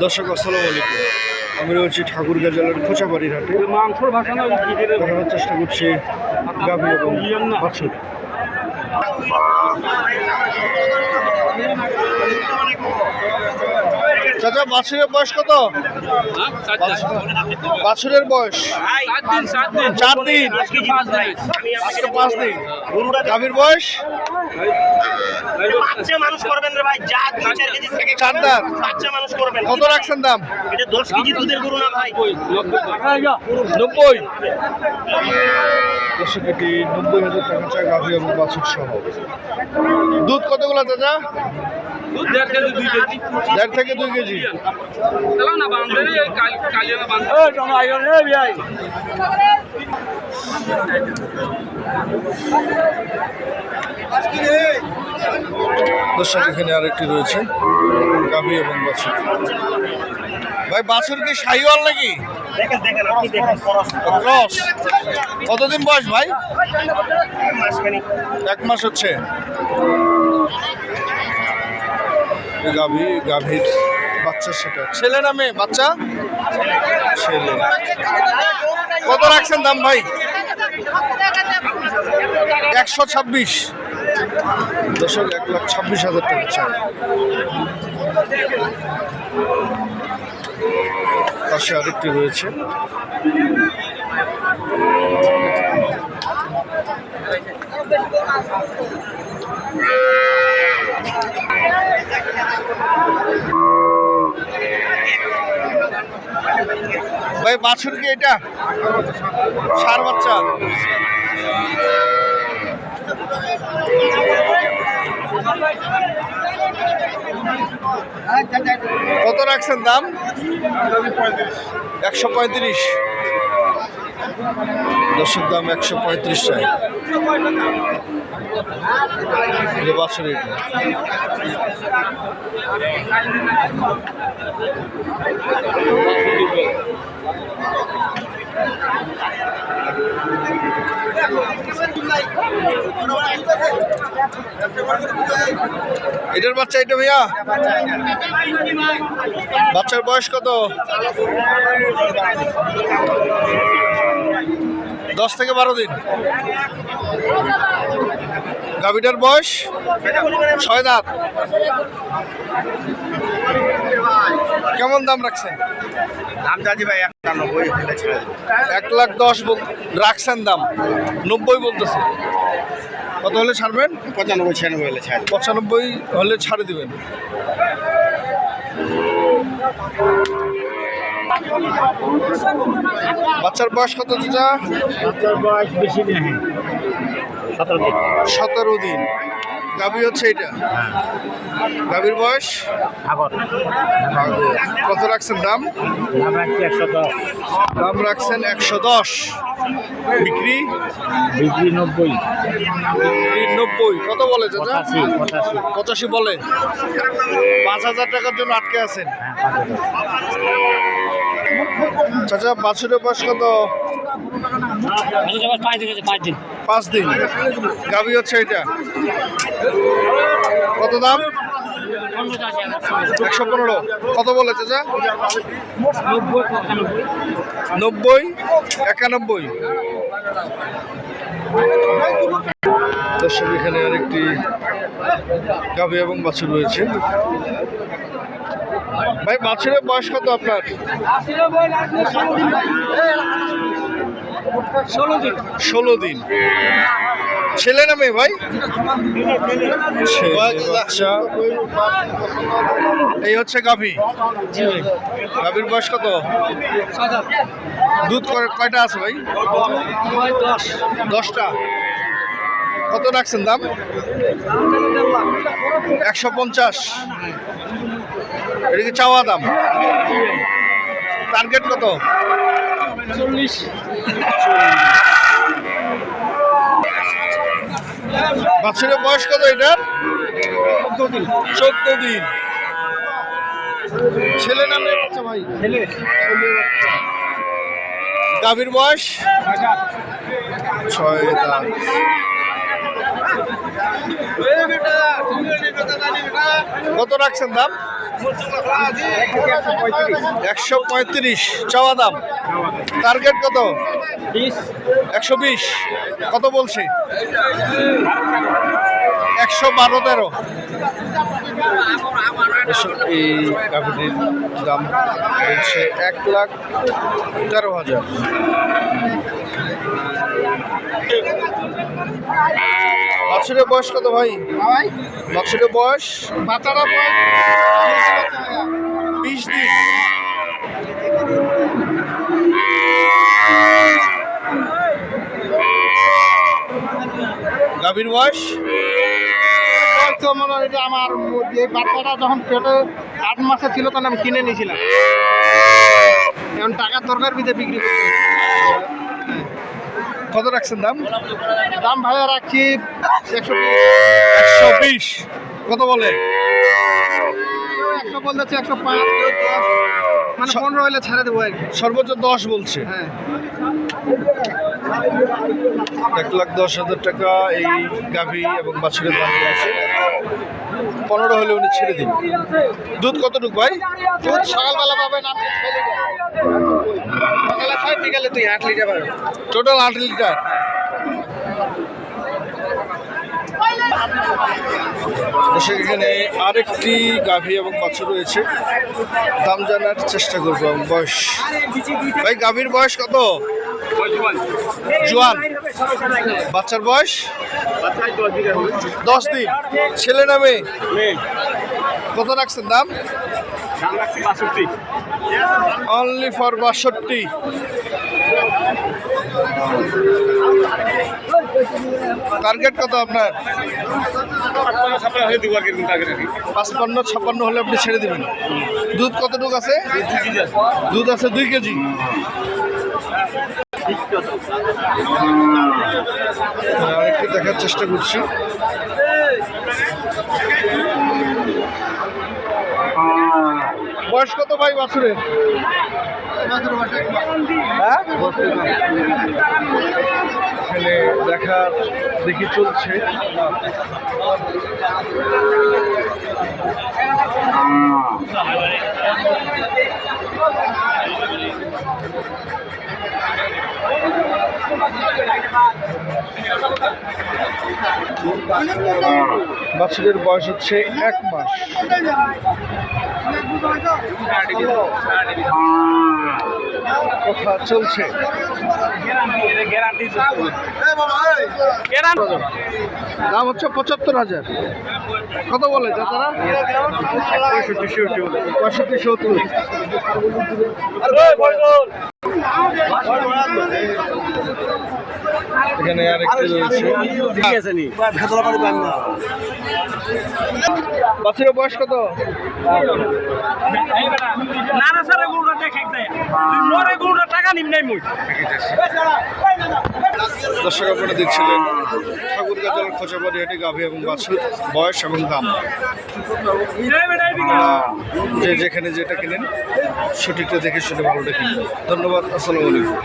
দর্শক আসসালামু আলাইকুম, আমি রয়েছি ঠাকুরগাঁ জেলার খোঁচাবাড়ির হাটে। দেখানোর চেষ্টা করছি গাভী এবং বাছুর। চাচা, বাছুরের বয়স কত? বাছুরের বয়স 4 দিন, আজকে 5 দিন। গাভীর বয়স মানুষ করবেন রে ভাই, যা 2-4 কেজি থেকে 4 দাঁত। বাচ্চা মানুষ করবেন। কত রাখছেন দাম? এটা 10 কেজি দুধের গরু না ভাই। 90। দর্শক, এটি 90,000 টাকা চায় গাভী এবং বাছুর সহ। দুধ কতগুলো চাচা? 1.5 থেকে 2 কেজি। দর্শক, এখানে আরেকটি রয়েছে গাভী এবং বাছুর। ভাই, বাছুর কি শাহিওয়াল নাকি? দেখেন আপনি দেখেন ক্রস। কতদিন বয়স ভাই? মাসখানি 1 মাস হচ্ছে। গাভীর বাচ্চা, সেটা ছেলে না মেয়ে? বাচ্চা ছেলে। কত রাখছেন দাম ভাই? 126। দর্শক, 1,26,000 টাকা চাই। পাশে আরেকটি রয়েছে। ভাই, বাছুর কি এটা? ষাঁড় বাচ্চা। কত রাখছেন দাম? 135। দর্শক, দাম 135 চাই। বাছুর এটা। এটার বাচ্চা এটা ভাইয়া? বাচ্চার বয়স কত? 10 থেকে 12 দিন। গাভীটার বয়স 6 দাঁত। কেমন দাম রাখছেন? দাম চাচ্ছি ভাই 91 হলে ছেড়ে দেব। 1,10,000 রাখছেন দাম, 90 বলতেছে। কত হলে ছাড়বেন? 95-96 হলে ছেড়ে দেব। 95 হলে ছাড়ে দিবেন। বাচ্চার বয়স কত চাচা? বাচ্চার বয়স বেশি নেই, 17 দিন। 17 দিন। গাভী হচ্ছে এটা? গাভীর বয়স আগর কত রাখছেন দাম? দাম রাখছি 110। দাম রাখছেন 110। বিক্রি 90। 90। কত বলে চাচা? 85। 85 বলে। 5,000 টাকার জন্য আটকে আছেন। চাচা, বাছুরের বয়স কত? 5 দিন। গাভী হচ্ছে এটা? কত দাম? 115। কত বলে চাচা? 90, 91। দর্শক, এখানে আরেকটি গাভী এবং বাছুর রয়েছে। ভাই, বাছুরের বয়স কত আপনার? 16 দিন। ছেলে না মেয়ে ভাই? বাচ্চা। এই হচ্ছে গাভী। গাভীর বয়স কত? দুধ কয়টা আছে ভাই? 10টা। কত রাখছেন দাম? 150। এটা কি চাওয়া দাম? টার্গেট কত? 40। বাছুরের বয়স কত এটা? 14 দিন। ছেলে না মেয়ে বাচ্চা ভাই? গাভীর বয়স 6 দাঁত। কত রাখছেন দাম? 135 চাওয়া দাম। টার্গেট কত? 120। কত বলছে? 112-13। এই গাভীটির দাম বলছে 1,13,000। বাছুরের বয়স কত ভাই? বাছুরের বয়স? বাচ্চারা 20 দিন। গাভীর বয়স? মনে হয় এটা আমার এই বাচ্চাটা যখন পেটে 8 মাসে ছিল তখন আমি কিনে নিয়েছিলাম। এখন টাকার দরকার বিধে বিক্রি করতে। কত রাখছেন দাম? দাম ভাইয়া রাখছি 120। কত বলে? 100 বলতেছে, 105, মানে 15 হলে ছেড়ে দেবো আর কি। সর্বোচ্চ 10 বলছে। হ্যাঁ, 1,10,000 টাকা এই গাভী এবং বাছুরের দাম রয়েছে। 15 হলে উনি ছেড়ে দিন। দুধ কতটুকু ভাই? দুধ সকালবেলা পাবেন আপনি 6 লিটার, সকালে 6, বিকালে তুই 8 লিটার পাবেন। Total 8 litre. দর্শক, এখানে আরেকটি গাভী এবং বাছুর রয়েছে, দাম জানার চেষ্টা করবো। বয়স ভাই, গাভীর বয়স কত? জোয়ান। বাচ্চার বয়স 10 দিন। ছেলে না মেয়ে? কত রাখছেন দাম? Only for 62। টার্গেট কত আপনার? 55-56 হলে আপনি ছেড়ে দেবেন। দুধ কতটুকু আছে? দুধ আছে 2 কেজি। আরেকটু দেখার চেষ্টা করছি। বয়স কত ভাই বাছুরের? এখানে দেখার দেখি চলছে। বাছুরের বয়স হচ্ছে 1 মাস। কথা চলছে। দাম হচ্ছে 75,000। কত বলে তারা? 65-70। এখানে আরেকটি রয়েছে। বাছুরের বয়স কত? দর্শক, আপনারা দেখছিলেন ঠাকুরগাঁ জেলার খোঁচাবাড়ি হাটে গাভী এবং বাছুর বয়স এবং দাম। যে যেখানে যেটা কিনেন সঠিকটা দেখে শুনে ভালোটা কিনুন। ধন্যবাদ। আসসালামু আলাইকুম।